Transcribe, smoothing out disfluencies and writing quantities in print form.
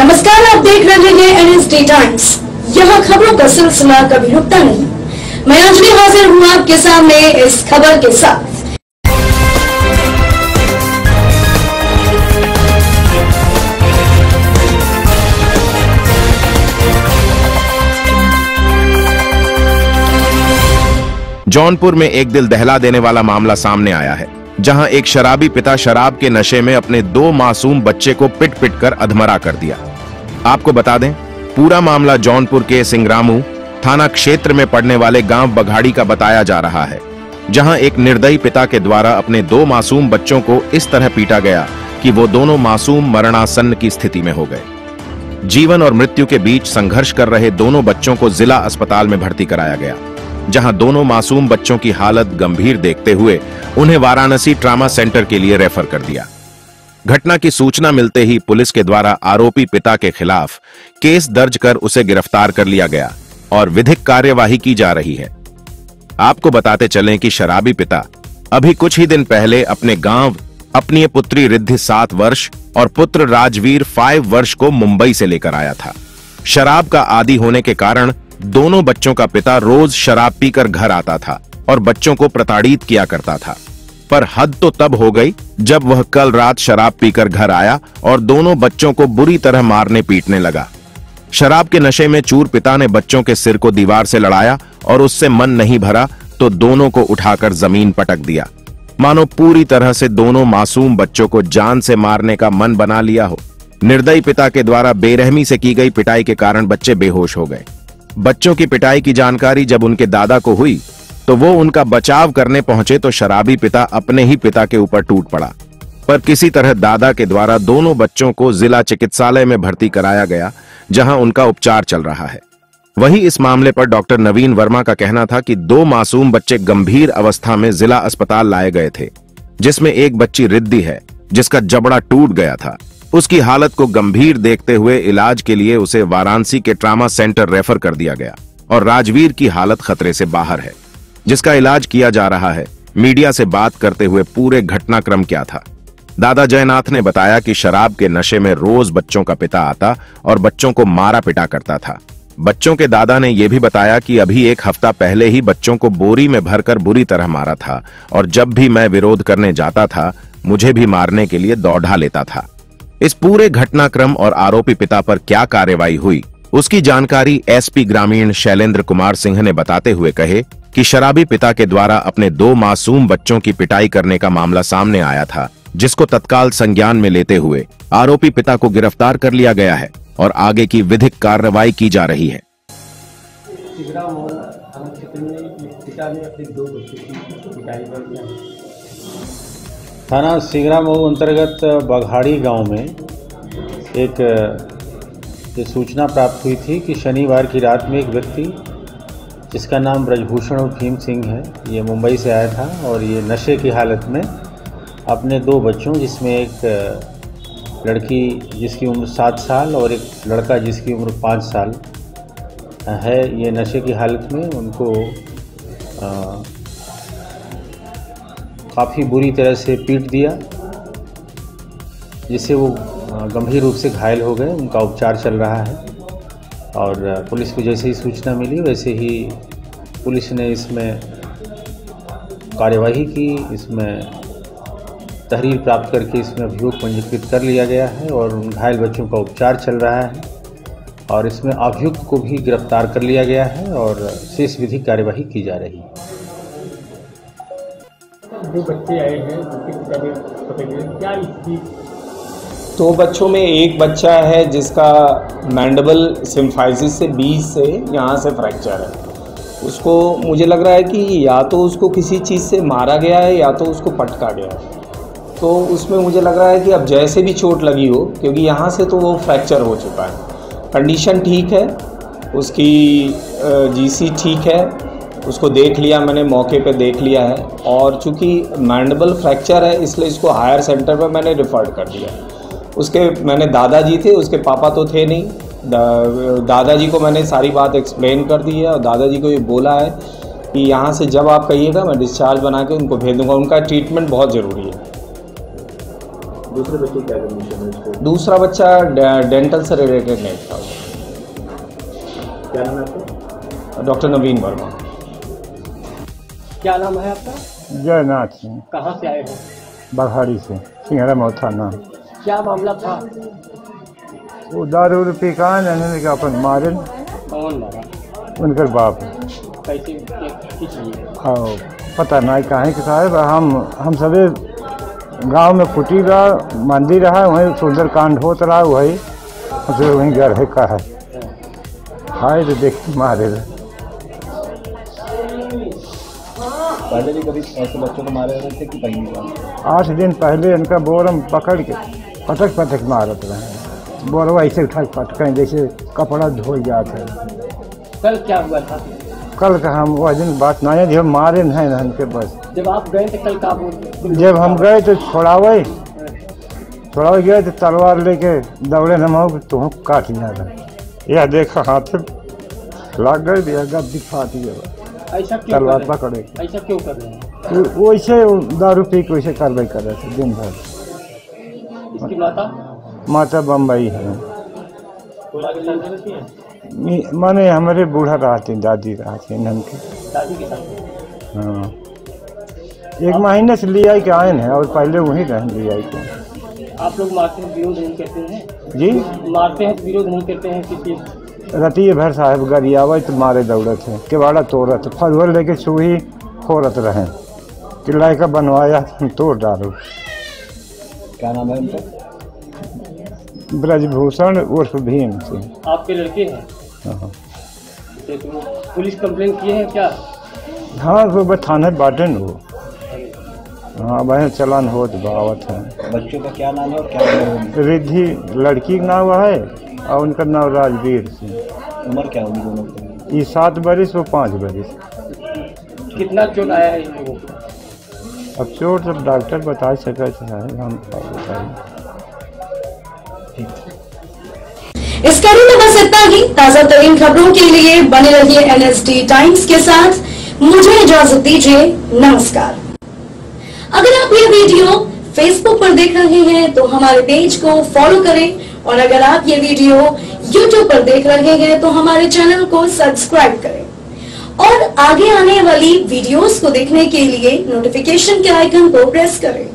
नमस्कार, आप देख रहे हैं NSD टाइम्स। यहाँ खबरों का सिलसिला कभी रुकता नहीं। मैं अंजलि हाजिर हूँ आपके सामने इस खबर के साथ। जौनपुर में एक दिल दहला देने वाला मामला सामने आया है, जहां एक शराबी पिता शराब के नशे में अपने 2 मासूम बच्चे को पिट पिट कर अधमरा कर दिया। आपको बता दें, पूरा मामला जौनपुर के सिंगरामू थाना क्षेत्र में पड़ने वाले गांव बघाड़ी का बताया जा रहा है, जहां एक निर्दयी पिता के द्वारा अपने 2 मासूम बच्चों को इस तरह पीटा गया कि वो दोनों मासूम मरणासन्न की स्थिति में हो गए। जीवन और मृत्यु के बीच संघर्ष कर रहे दोनों बच्चों को जिला अस्पताल में भर्ती कराया गया, जहां दोनों मासूम बच्चों की हालत गंभीर देखते हुए उन्हें वाराणसी ट्रामा सेंटर के लिए रेफर कर दिया। घटना की सूचना मिलते ही पुलिस के द्वारा आरोपी पिता के खिलाफ केस दर्ज कर उसे गिरफ्तार कर लिया गया और विधिक कार्यवाही की जा रही है। आपको बताते चलें कि शराबी पिता अभी कुछ ही दिन पहले अपने गांव अपनी पुत्री रिद्धि 7 वर्ष और पुत्र राजवीर 5 वर्ष को मुंबई से लेकर आया था। शराब का आदी होने के कारण दोनों बच्चों का पिता रोज शराब पीकर घर आता था और बच्चों को प्रताड़ित किया करता था। पर हद तो तब हो गई जब वह कल रात शराब पीकर घर आया और दोनों बच्चों को बुरी तरह मारने पीटने लगा। शराब के नशे में चूर पिता ने बच्चों के सिर को दीवार से लड़ाया और उससे मन नहीं भरा तो दोनों को उठाकर जमीन पटक दिया, मानो पूरी तरह से दोनों मासूम बच्चों को जान से मारने का मन बना लिया हो। निर्दयी पिता के द्वारा बेरहमी से की गई पिटाई के कारण बच्चे बेहोश हो गए। बच्चों की पिटाई की जानकारी जब उनके दादा को हुई तो वो उनका बचाव करने पहुंचे तो शराबी पिता अपने ही पिता के ऊपर टूट पड़ा। पर किसी तरह दादा के द्वारा दोनों बच्चों को जिला चिकित्सालय में भर्ती कराया गया, जहां उनका उपचार चल रहा है। वहीं इस मामले पर डॉक्टर नवीन वर्मा का कहना था कि 2 मासूम बच्चे गंभीर अवस्था में जिला अस्पताल लाए गए थे, जिसमें एक बच्ची रिद्धि है जिसका जबड़ा टूट गया था। उसकी हालत को गंभीर देखते हुए इलाज के लिए उसे वाराणसी के ट्रामा सेंटर रेफर कर दिया गया और राजवीर की हालत खतरे से बाहर है, जिसका इलाज किया जा रहा है। मीडिया से बात करते हुए पूरे घटनाक्रम क्या था, दादा जयनाथ ने बताया कि शराब के नशे में रोज बच्चों का पिता आता और बच्चों को मारा पिटा करता था। बच्चों के दादा ने यह भी बताया कि अभी 1 हफ्ता पहले ही बच्चों को बोरी में भरकर बुरी तरह मारा था और जब भी मैं विरोध करने जाता था मुझे भी मारने के लिए दौड़ा लेता था। इस पूरे घटनाक्रम और आरोपी पिता पर क्या कार्रवाई हुई, उसकी जानकारी एसपी ग्रामीण शैलेंद्र कुमार सिंह ने बताते हुए कहे कि शराबी पिता के द्वारा अपने 2 मासूम बच्चों की पिटाई करने का मामला सामने आया था, जिसको तत्काल संज्ञान में लेते हुए आरोपी पिता को गिरफ्तार कर लिया गया है और आगे की विधिक कार्रवाई की जा रही है। थाना सिंगरामऊ अंतर्गत बघाड़ी गांव में एक सूचना प्राप्त हुई थी कि शनिवार की रात में एक व्यक्ति जिसका नाम ब्रजभूषण और भीम सिंह है, ये मुंबई से आया था और ये नशे की हालत में अपने 2 बच्चों, जिसमें एक लड़की जिसकी उम्र 7 साल और एक लड़का जिसकी उम्र 5 साल है, ये नशे की हालत में उनको काफ़ी बुरी तरह से पीट दिया, जिससे वो गंभीर रूप से घायल हो गए। उनका उपचार चल रहा है और पुलिस को जैसे ही सूचना मिली वैसे ही पुलिस ने इसमें कार्यवाही की। इसमें तहरीर प्राप्त करके इसमें अभियोग पंजीकृत कर लिया गया है और उन घायल बच्चों का उपचार चल रहा है और इसमें अभियुक्त को भी गिरफ्तार कर लिया गया है और शेष विधिक कार्यवाही की जा रही है। 2 बच्चे आए हैं, क्या इसकी 2 बच्चों में एक बच्चा है जिसका मैंडिबल सिम्फाइसिस से 20 से यहाँ से फ्रैक्चर है। उसको मुझे लग रहा है कि या तो उसको किसी चीज़ से मारा गया है या तो उसको पटका गया है। तो उसमें मुझे लग रहा है कि अब जैसे भी चोट लगी हो, क्योंकि यहाँ से तो वो फ्रैक्चर हो चुका है। कंडीशन ठीक है, उसकी जीसी ठीक है, उसको देख लिया मैंने, मौके पे देख लिया है और चूँकि मैंडिबल फ्रैक्चर है इसलिए इसको हायर सेंटर पर मैंने रिफ़र्ड कर दिया। उसके मैंने दादाजी थे, उसके पापा तो थे नहीं। दादाजी को मैंने सारी बात एक्सप्लेन कर दी है और दादाजी को ये बोला है कि यहाँ से जब आप कहिएगा मैं डिस्चार्ज बना के उनको भेज दूँगा। उनका ट्रीटमेंट बहुत ज़रूरी है। दूसरे बच्चे क्या कंडीशन है उसको? दूसरा बच्चा डेंटल से रिलेटेड नहीं था। क्या नाम है आपका? डॉक्टर नवीन वर्मा। क्या नाम है आपका? जयनाथ सिंह, कहाँ से आए हो? बघाड़ी से, सिंहरा मऊ थाना। क्या मामला था? वो दारू पी का ने का अपन मारे, कौन मारा? उनकर बाप। कैसे किस लिए? हाँ पता नहीं काहे के साहब, हम सभी गांव में कुटी रहा, मंदिर रहा, वहीं सुंदरकांड होत रहा, वही फिर वहीं घर है का है हाय तो देख मारे रहे। पहले भी कभी ऐसे बच्चों को मारे रहे थे कि पहली बार? 8 दिन पहले इनका बोरम पकड़ के पटक मारत रहे, बोरवा ऐसे उठा के पटकें जैसे कपड़ा धो जाता है। कल क्या हुआ था? कल का हम वह दिन बात नहीं है, जब मारे नहीं रहन के बस। जब आप गए थे कल, का जब हम गए तो छोड़ावे गए तो तलवार लेके दौड़े न तो काट जाता, यह देखा हाथ लग गए, गद्दी फाटी गया। ऐसा क्यों तलवार कर रहे पकड़े, हैं? ऐसा क्यों कर रहे हैं? वैसे दारू पी के वैसे कार्रवाई कर रहे थे दिन भर। इसकी माता बम्बई है, रहती है? माने हमारे बूढ़ा रहते, दादी रहती ननके। दादी के साथ? हाँ 1 महीने से ले आई के आए हैं, और पहले वहीं रह ले आई के। आप लोग मारते हैं विरोध नहीं करते हैं? जी मारते हैं विरोध नहीं करते हैं किसी? रतिये भर साहब गरियावा तो मारे दौड़े थे, केवाड़ा तोड़त, फलवर लेके चूही फोड़त रहे, किला का बनवाया तोड़ डालो। क्या नाम है उनका? ब्रजभूषण उर्फ भीम सिंह। आपके लड़के हैं? हाँ तो पुलिस कंप्लेंट किए हैं क्या? हाँ वो थाने बाटन हो। हाँ वह चलान हो बावत है। बच्चों का क्या नाम है और क्या नाम है? रिद्धि लड़की का नाम है और उनका नाम राजवीर सिंह। उम्र क्या होगी दोनों की? ये 7 बरिस वो 5 बरिस। कितना चोट आया है इन लोगों को? अब चोट सब डॉक्टर बता सके है, हम बताएं। इस कड़ी में बस इतना ही। ताजा तरीन खबरों के लिए बने रहिए NSD टाइम्स के साथ। मुझे इजाजत दीजिए, नमस्कार। अगर आप ये वीडियो फेसबुक पर देख रहे हैं तो हमारे पेज को फॉलो करें, और अगर आप ये वीडियो यूट्यूब पर देख रहे हैं तो हमारे चैनल को सब्सक्राइब करें, और आगे आने वाली वीडियोस को देखने के लिए नोटिफिकेशन के आइकन को प्रेस करें।